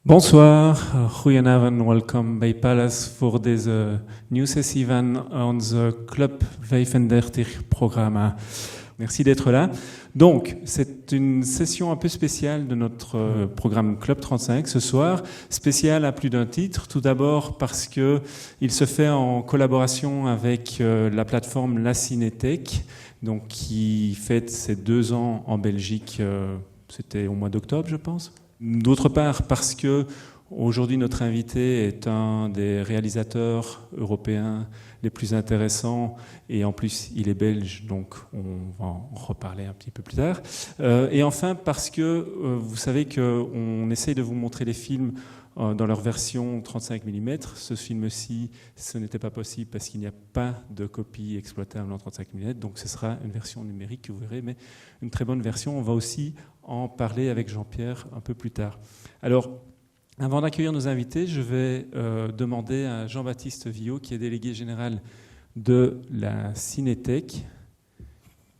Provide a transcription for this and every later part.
Bonsoir, goedenavond, welkom bij Palace voor deze nieuwe sessie van onze Club 35 programme. Merci d'être là. Donc, c'est une session un peu spéciale de notre programme Club 35 ce soir, spéciale à plus d'un titre. Tout d'abord parce que il se fait en collaboration avec la plateforme La Cinétech, donc qui fête ses 2 ans en Belgique. C'était au mois d'octobre, je pense. D'autre part, parce que aujourd'hui notre invité est un des réalisateurs européens les plus intéressants et en plus il est belge, donc on va en reparler un petit peu plus tard. Et enfin parce que vous savez qu'on essaye de vous montrer les films dans leur version 35 mm. Ce film-ci, ce n'était pas possible parce qu'il n'y a pas de copie exploitable en 35 mm, donc ce sera une version numérique que vous verrez, mais une très bonne version. On va aussi en parler avec Jean-Pierre un peu plus tard. Alors, avant d'accueillir nos invités, je vais demander à Jean-Baptiste Villot, qui est délégué général de la Cinétech,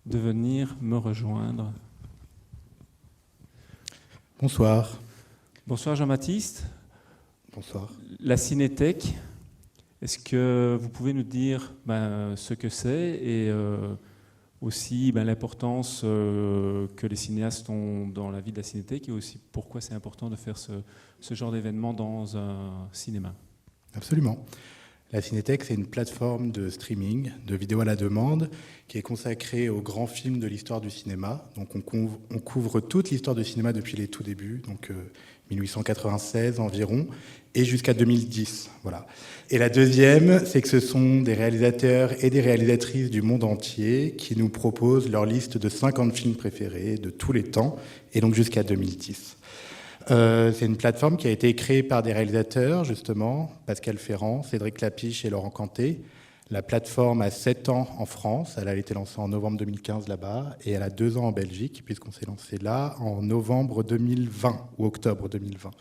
de venir me rejoindre. Bonsoir. Bonsoir Jean-Baptiste. Bonsoir. La Cinétech, est-ce que vous pouvez nous dire ce que c'est et aussi l'importance que les cinéastes ont dans la vie de la Cinétech et aussi pourquoi c'est important de faire ce genre d'événement dans un cinéma? Absolument. La Cinétech, c'est une plateforme de streaming, de vidéos à la demande, qui est consacrée aux grands films de l'histoire du cinéma. Donc on couvre toute l'histoire du cinéma depuis les tout débuts, donc 1896 environ, et jusqu'à 2010. Voilà. Et la deuxième, c'est que ce sont des réalisateurs et des réalisatrices du monde entier qui nous proposent leur liste de 50 films préférés de tous les temps, et donc jusqu'à 2010. C'est une plateforme qui a été créée par des réalisateurs, justement, Pascal Ferrand, Cédric Lapiche et Laurent Canté. La plateforme a 7 ans en France, elle a été lancée en novembre 2015 là-bas, et elle a 2 ans en Belgique, puisqu'on s'est lancé là en novembre 2020, ou octobre 2020.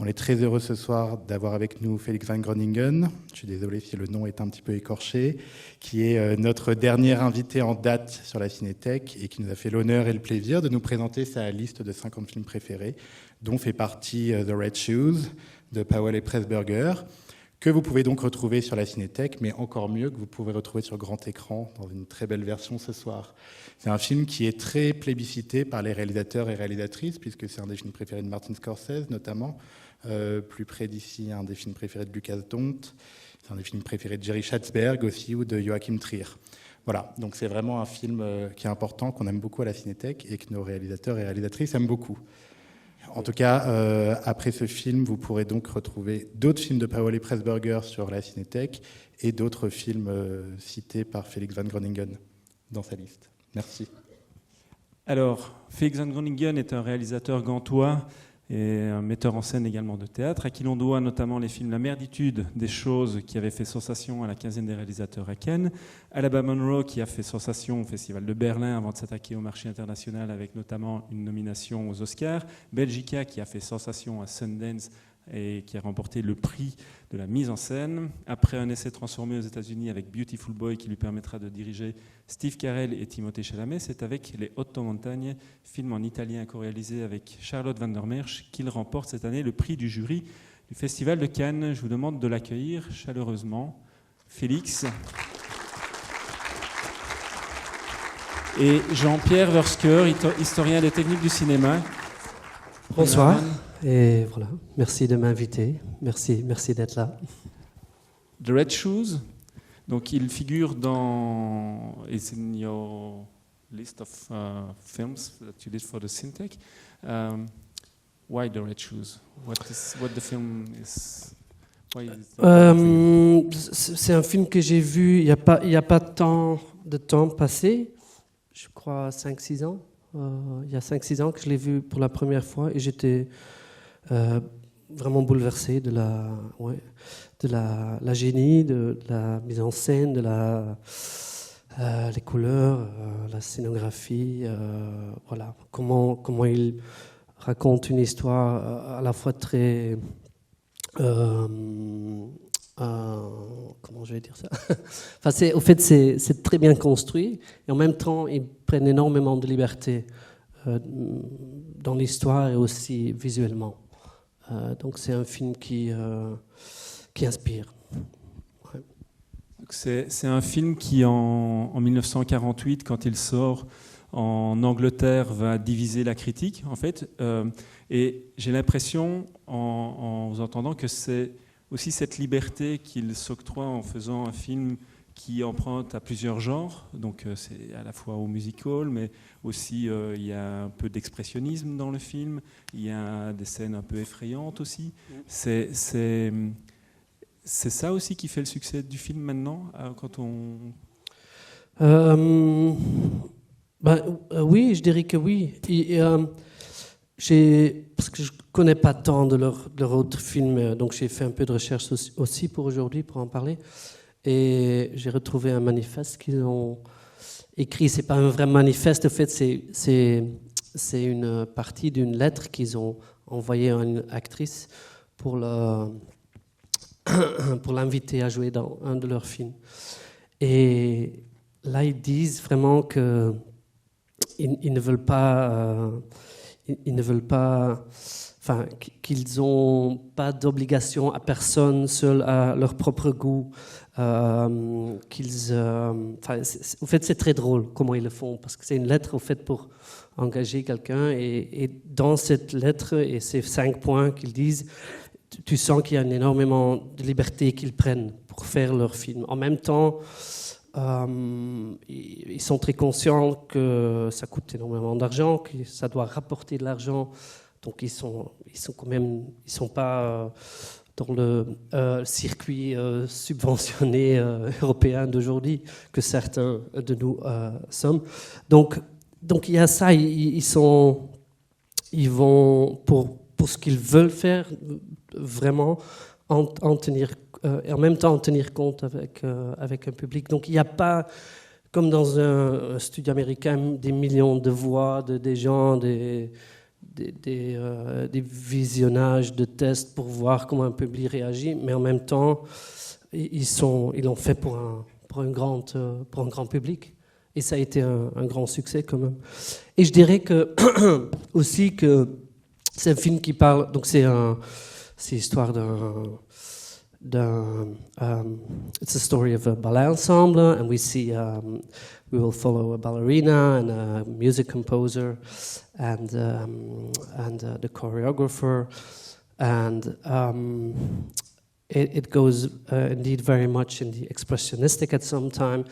On est très heureux ce soir d'avoir avec nous Felix van Groningen, je suis désolé si le nom est un petit peu écorché, qui est notre dernier invité en date sur la Cinétech et qui nous a fait l'honneur et le plaisir de nous présenter sa liste de 50 films préférés, dont fait partie The Red Shoes de Powell et Pressburger, que vous pouvez donc retrouver sur la Cinétech, mais encore mieux que vous pouvez retrouver sur grand écran dans une très belle version ce soir. C'est un film qui est très plébiscité par les réalisateurs et réalisatrices, puisque c'est un des films préférés de Martin Scorsese notamment, plus près d'ici un des films préférés de Lucas Dont, c'est un des films préférés de Jerry Schatzberg aussi, ou de Joachim Trier. Voilà, donc c'est vraiment un film qui est important, qu'on aime beaucoup à la Cinétech et que nos réalisateurs et réalisatrices aiment beaucoup. En tout cas, après ce film, vous pourrez donc retrouver d'autres films de Powell et Pressburger sur la Cinétech et d'autres films cités par Felix van Groningen dans sa liste. Merci. Alors, Felix van Groningen est un réalisateur gantois et un metteur en scène également de théâtre, à qui l'on doit notamment les films La Merditude des choses, qui avait fait sensation à la 15e des réalisateurs à Cannes, Alabama Monroe, qui a fait sensation au Festival de Berlin avant de s'attaquer au marché international avec notamment une nomination aux Oscars, Belgica, qui a fait sensation à Sundance et qui a remporté le prix de la mise en scène. Après un essai transformé aux États-Unis avec Beautiful Boy, qui lui permettra de diriger Steve Carell et Timothée Chalamet, c'est avec Les Otto Montagne, film en italien co-réalisé avec Charlotte van der Merch, qu'il remporte cette année le prix du jury du Festival de Cannes. Je vous demande de l'accueillir chaleureusement. Félix. Et Jean-Pierre Versker, historien des techniques du cinéma. Bonsoir. Et voilà, merci de m'inviter. Merci d'être là. The Red Shoes, donc il figure dans is in your list of films that you did for the Cinétech. Why The Red Shoes? What the film is? Why is c'est un film que j'ai vu il y a pas tant de temps passé, je crois 5-6 ans. Il y a 5-6 ans que je l'ai vu pour la première fois et j'étais vraiment bouleversé de la génie, de la mise en scène, de les couleurs, la scénographie, voilà, comment il raconte une histoire à la fois très comment je vais dire ça enfin, c'est très bien construit et en même temps ils prennent énormément de liberté dans l'histoire et aussi visuellement. Donc c'est un film qui inspire. Ouais. C'est un film qui, en 1948, quand il sort en Angleterre, va diviser la critique, en fait. Et j'ai l'impression, en vous entendant, que c'est aussi cette liberté qu'il s'octroie en faisant un film qui emprunte à plusieurs genres. Donc c'est à la fois au musical, mais aussi il y a un peu d'expressionnisme dans le film. Il y a des scènes un peu effrayantes aussi. C'est ça aussi qui fait le succès du film maintenant, quand on... Oui, je dirais que oui. Parce que je ne connais pas tant de leur autres films, donc j'ai fait un peu de recherche aussi pour aujourd'hui, pour en parler. Et j'ai retrouvé un manifeste qu'ils ont écrit. C'est pas un vrai manifeste, en fait, c'est une partie d'une lettre qu'ils ont envoyée à une actrice pour l'inviter à jouer dans un de leurs films. Et là, ils disent vraiment que ils ne veulent pas, enfin, qu'ils n'ont pas d'obligation à personne, seuls à leur propre goût. En fait, c'est très drôle comment ils le font, parce que c'est une lettre au fait pour engager quelqu'un, et dans cette lettre et ces 5 points qu'ils disent, tu sens qu'il y a énormément de liberté qu'ils prennent pour faire leur film. En même temps, ils sont très conscients que ça coûte énormément d'argent, que ça doit rapporter de l'argent. Donc ils sont quand même, ils sont pas dans le circuit subventionné européen d'aujourd'hui que certains de nous sommes. Donc il y a ça. Ils vont pour ce qu'ils veulent faire vraiment en tenir et en même temps en tenir compte avec un public. Donc il n'y a pas, comme dans un studio américain, des millions de voix, des gens, des visionnages de tests pour voir comment un public réagit, mais en même temps, ils l'ont fait pour un grand public. Et ça a été un grand succès quand même. Et je dirais que aussi que c'est un film qui parle, donc c'est l'histoire it's a story of a ballet ensemble, and we will follow a ballerina and a music composer and the choreographer, and it goes indeed very much in the expressionistic at some time,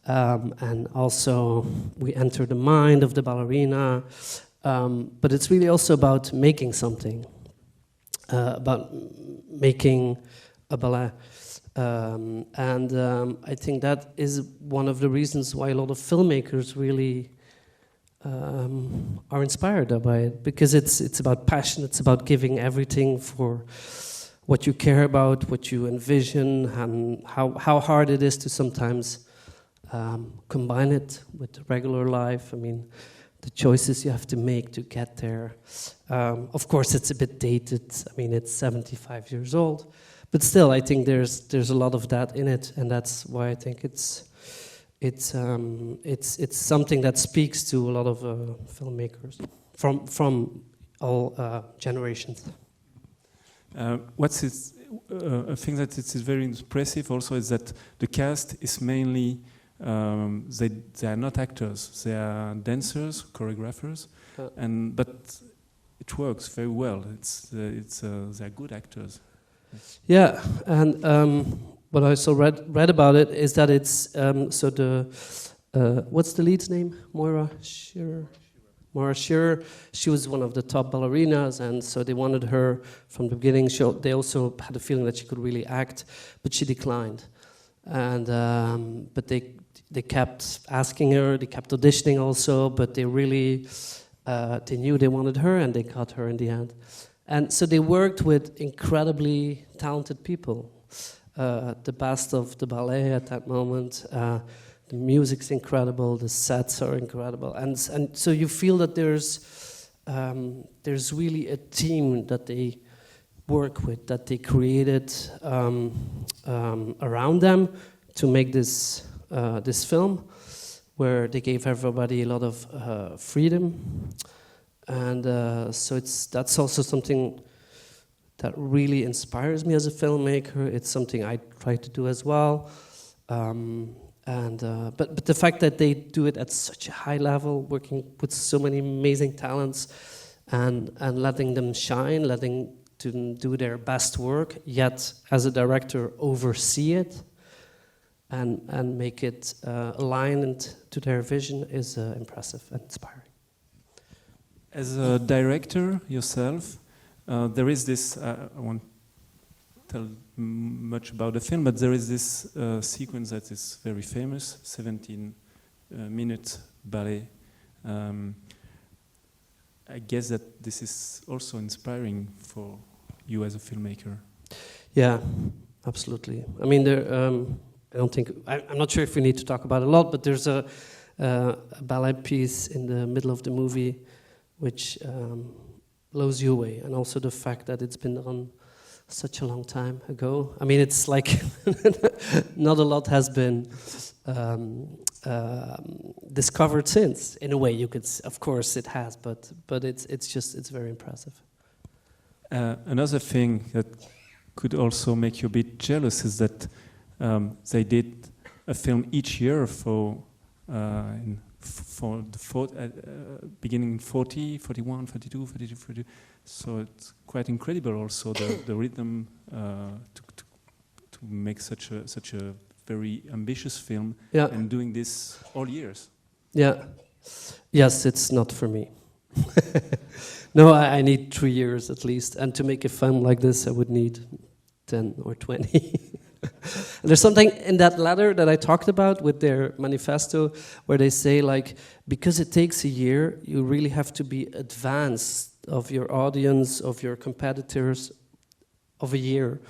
and also we enter the mind of the ballerina, but it's really also about making something, about making a ballet. I think that is one of the reasons why a lot of filmmakers really are inspired by it, because it's about passion, it's about giving everything for what you care about, what you envision, and how hard it is to sometimes combine it with regular life. I mean, the choices you have to make to get there. Of course, it's a bit dated. I mean, it's 75 years old. But still, I think there's a lot of that in it, and that's why I think it's something that speaks to a lot of filmmakers from all generations. What's a thing that is very impressive also is that the cast is mainly they are not actors; they are dancers, choreographers, but it works very well. They're good actors. Yeah, and what I also read about it is that it's so the what's the lead's name? Moira Shearer. Moira Shearer. She was one of the top ballerinas, and so they wanted her from the beginning. They also had a feeling that she could really act, but she declined. And but they kept asking her. They kept auditioning also, but they really they knew they wanted her, and they got her in the end. And so they worked with incredibly talented people, the best of the ballet at that moment. The music's incredible, the sets are incredible, and so you feel that there's really a team that they work with, that they created around them to make this film, where they gave everybody a lot of freedom. And so that's also something that really inspires me as a filmmaker. It's something I try to do as well. But the fact that they do it at such a high level, working with so many amazing talents, and letting them shine, letting them do their best work, yet as a director oversee it and make it aligned to their vision is impressive and inspiring. As a director yourself, there is this, I won't tell much about the film, but there is this sequence that is very famous, 17-minute ballet. I guess that this is also inspiring for you as a filmmaker. Yeah, absolutely. I mean, I don't think, I'm not sure if we need to talk about it a lot, but there's a ballet piece in the middle of the movie which blows you away, and also the fact that it's been done such a long time ago. I mean, it's like not a lot has been discovered since. In a way, you could, of course, it has, but it's very impressive. Another thing that could also make you a bit jealous is that they did a film each year for the beginning 40, 41, 42, 42, 42. So it's quite incredible also the rhythm to make such a very ambitious film, and doing this all years. Yeah. Yes, it's not for me. No, I need 3 years at least, and to make a film like this I would need 10 or 20. There's something in that letter that I talked about with their manifesto where they say, like, because it takes a year, you really have to be advanced of your audience, of your competitors, of a year.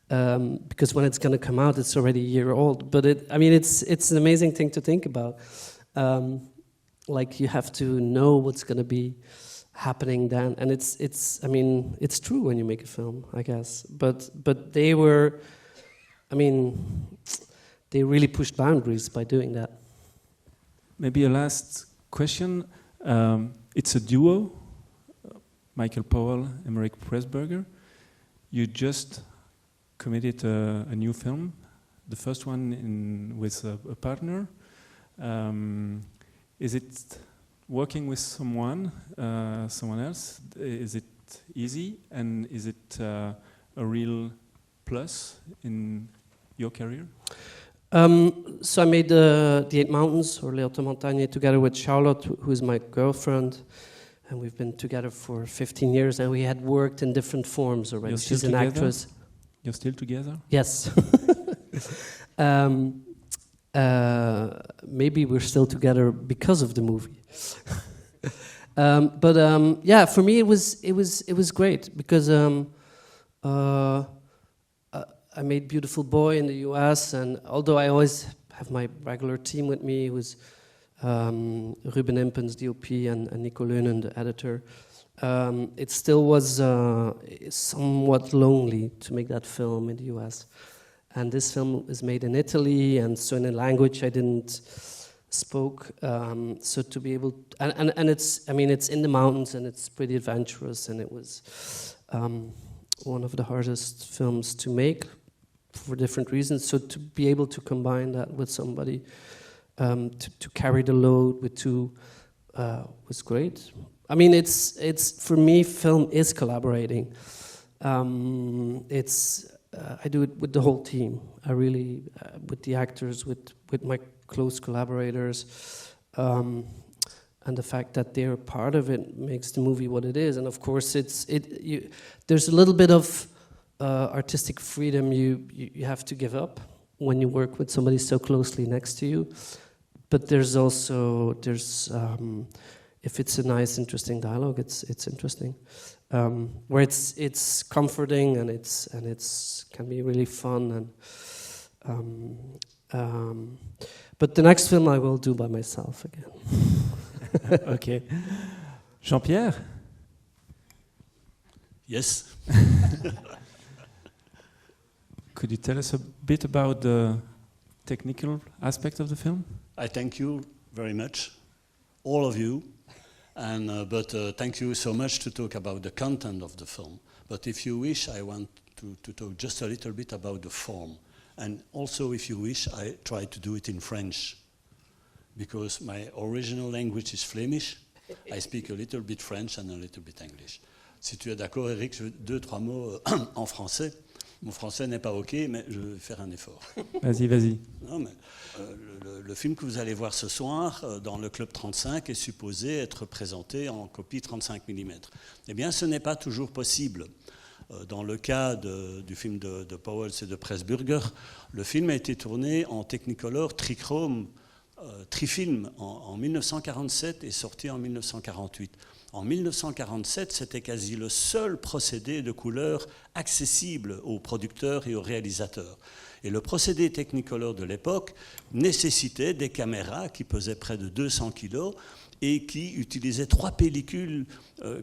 Because when it's going to come out, it's already a year old. But it's an amazing thing to think about. Like, you have to know what's going to be happening then, and it's true when you make a film, I guess. But they were. I mean, they really pushed boundaries by doing that. Maybe a last question. It's a duo, Michael Powell, Emmerich Pressburger. You just committed a new film, the first one with a partner. Is it working with someone else? Is it easy, and is it a real plus in your career? So I made the Eight Mountains, or Les Hautes Montagnes, together with Charlotte, who is my girlfriend, and we've been together for 15 years, and we had worked in different forms already. She's an actress. You're still together? Yes. Maybe we're still together because of the movie. Yeah, for me it was great because I made Beautiful Boy in the US, and although I always have my regular team with me, it was Ruben Impens, DOP, and Nico Leunen, the editor, it still was somewhat lonely to make that film in the US. And this film is made in Italy, and so in a language I didn't spoke. So to be able, and it's in the mountains, and it's pretty adventurous, and it was one of the hardest films to make for different reasons. So to be able to combine that with somebody, to carry the load with two, was great. I mean, it's for me, film is collaborating. I do it with the whole team. I really, with the actors, with my close collaborators, and the fact that they're part of it makes the movie what it is. And of course, there's a little bit of artistic freedom you have to give up when you work with somebody so closely next to you. But there's also if it's a nice, interesting dialogue, it's interesting. Where it's comforting, and it's can be really fun, and but the next film I will do by myself again. Okay, Jean-Pierre. Yes. Could you tell us a bit about the technical aspect of the film? I thank you very much, all of you. But thank you so much to talk about the content of the film. But if you wish, I want to talk just a little bit about the form. And also, if you wish, I try to do it in French, because my original language is Flemish. I speak a little bit French and a little bit English. Si tu es d'accord, Eric, je veux 2-3 mots en français. Mon français n'est pas OK, mais je vais faire un effort. Vas-y, vas-y. Non, mais, le film que vous allez voir ce soir dans le Club 35 est supposé être présenté en copie 35 mm. Eh bien, ce n'est pas toujours possible. Dans le cas du film de Powell et de Pressburger, le film a été tourné en Technicolor trichrome, trifilm en 1947 et sorti en 1948. En 1947, c'était quasi le seul procédé de couleur accessible aux producteurs et aux réalisateurs. Et le procédé Technicolor de l'époque nécessitait des caméras qui pesaient près de 200 kg et qui utilisaient 3 pellicules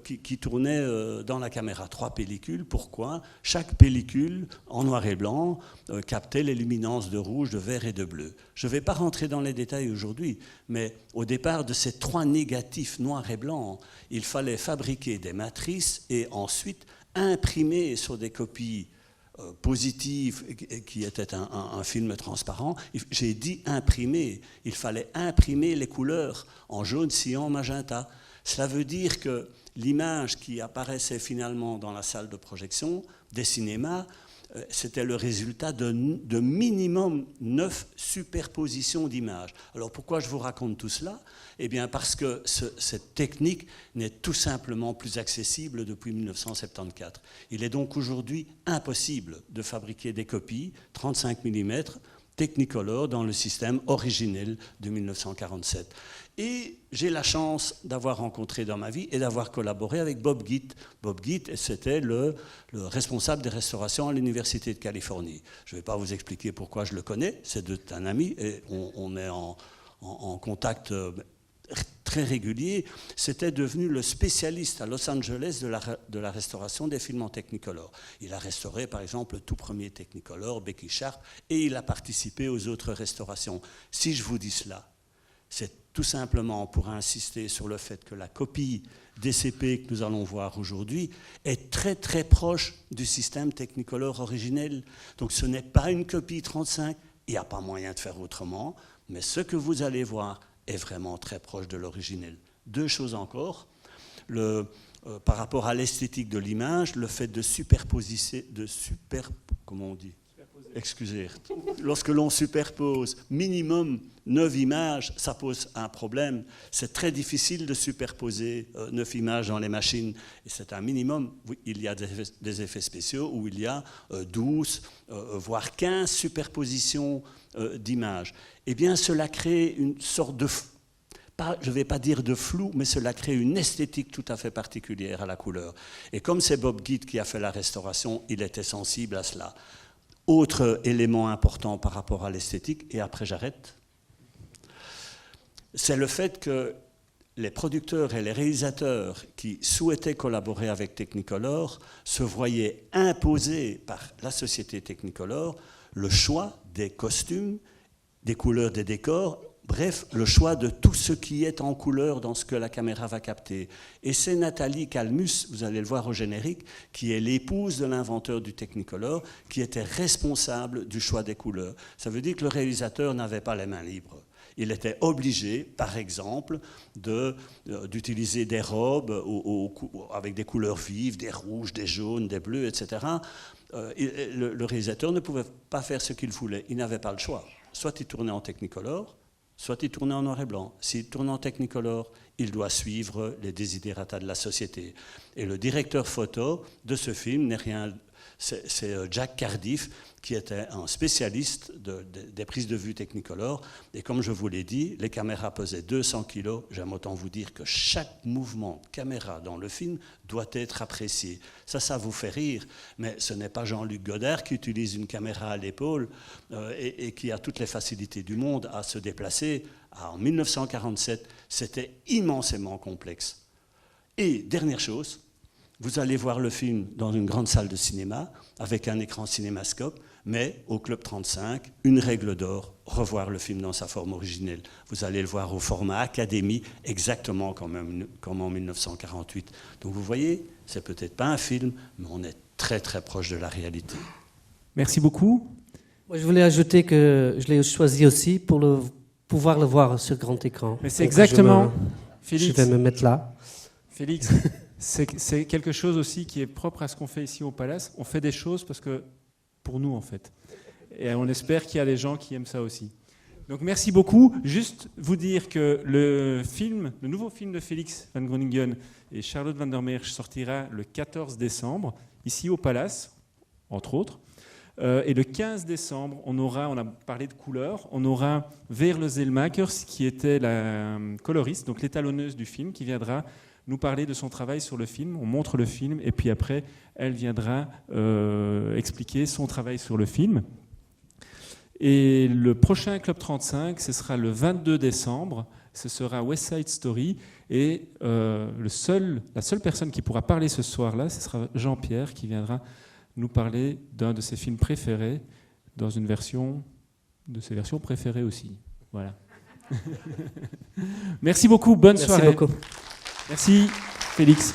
qui tournaient dans la caméra. 3 pellicules, pourquoi ? Chaque pellicule, en noir et blanc, captait les luminances de rouge, de vert et de bleu. Je ne vais pas rentrer dans les détails aujourd'hui, mais au départ de ces 3 négatifs noir et blanc, il fallait fabriquer des matrices et ensuite imprimer sur des copies positive qui était un film transparent. J'ai dit imprimer. Il fallait imprimer les couleurs en jaune, cyan, magenta. Cela veut dire que l'image qui apparaissait finalement dans la salle de projection des cinémas, c'était le résultat de minimum 9 superpositions d'images. Alors pourquoi je vous raconte tout cela ? Eh bien parce que cette technique n'est tout simplement plus accessible depuis 1974. Il est donc aujourd'hui impossible de fabriquer des copies 35 mm Technicolor dans le système originel de 1947. Et j'ai la chance d'avoir rencontré dans ma vie et d'avoir collaboré avec Bob Gitt. Bob Gitt, c'était le responsable des restaurations à l'Université de Californie. Je ne vais pas vous expliquer pourquoi je le connais, c'est un ami et on est en contact très régulier. C'était devenu le spécialiste à Los Angeles de la restauration des films en Technicolor. Il a restauré par exemple le tout premier Technicolor, Becky Sharp, et il a participé aux autres restaurations. Si je vous dis cela, c'est tout simplement pour insister sur le fait que la copie DCP que nous allons voir aujourd'hui est très très proche du système Technicolor originel. Donc ce n'est pas une copie 35, il n'y a pas moyen de faire autrement, mais ce que vous allez voir est vraiment très proche de l'originel. 2 choses encore. Par rapport à l'esthétique de l'image, le fait de comment on dit ? Excusez. Lorsque l'on superpose minimum 9 images, ça pose un problème. C'est très difficile de superposer 9 images dans les machines. Et c'est un minimum. Il y a des effets spéciaux où il y a 12, voire 15 superpositions d'images. Eh bien, cela crée une sorte de... je ne vais pas dire de flou, mais cela crée une esthétique tout à fait particulière à la couleur. Et comme c'est Bob Gitt qui a fait la restauration, il était sensible à cela. Autre élément important par rapport à l'esthétique, et après j'arrête, c'est le fait que les producteurs et les réalisateurs qui souhaitaient collaborer avec Technicolor se voyaient imposer par la société Technicolor le choix des costumes, des couleurs des décors, bref, le choix de tout ce qui est en couleur dans ce que la caméra va capter. Et c'est Nathalie Kalmus, vous allez le voir au générique, qui est l'épouse de l'inventeur du Technicolor, qui était responsable du choix des couleurs. Ça veut dire que le réalisateur n'avait pas les mains libres. Il était obligé, par exemple, d'utiliser des robes avec des couleurs vives, des rouges, des jaunes, des bleus, etc. Le réalisateur ne pouvait pas faire ce qu'il voulait. Il n'avait pas le choix. Soit il tournait en Technicolor, soit il tournait en noir et blanc. S'il tourne en Technicolor, il doit suivre les desiderata de la société. Et le directeur photo de ce film n'est rien... C'est Jack Cardiff, qui était un spécialiste des prises de vue Technicolor. Et comme je vous l'ai dit, les caméras pesaient 200 kg. J'aime autant vous dire que chaque mouvement de caméra dans le film doit être apprécié. Ça vous fait rire, mais ce n'est pas Jean-Luc Godard qui utilise une caméra à l'épaule et qui a toutes les facilités du monde à se déplacer. En 1947, c'était immensément complexe. Et dernière chose, vous allez voir le film dans une grande salle de cinéma, avec un écran cinémascope, mais au Club 35, une règle d'or, revoir le film dans sa forme originelle. Vous allez le voir au format Académie, exactement comme en 1948. Donc vous voyez, c'est peut-être pas un film, mais on est très très proche de la réalité. Merci beaucoup. Moi, je voulais ajouter que je l'ai choisi aussi pour pouvoir le voir sur grand écran. Mais c'est Donc, exactement, je Félix, vais me mettre là. Félix, c'est quelque chose aussi qui est propre à ce qu'on fait ici au Palace. On fait des choses parce que pour nous, en fait. Et on espère qu'il y a des gens qui aiment ça aussi. Donc merci beaucoup. Juste vous dire que le nouveau film de Félix Van Groningen et Charlotte van der Meersch sortira le 14 décembre, ici au Palace, entre autres. Et le 15 décembre, on a parlé de couleurs, on aura Veerle Zeilmakers, qui était la coloriste, donc l'étalonneuse du film, qui viendra nous parler de son travail sur le film. On montre le film et puis après, elle viendra expliquer son travail sur le film. Et le prochain Club 35, ce sera le 22 décembre. Ce sera West Side Story. Et la seule personne qui pourra parler ce soir-là, ce sera Jean-Pierre qui viendra nous parler d'un de ses films préférés, dans une version de ses versions préférées aussi. Voilà. Merci beaucoup. Bonne soirée. Merci beaucoup. Merci, Félix.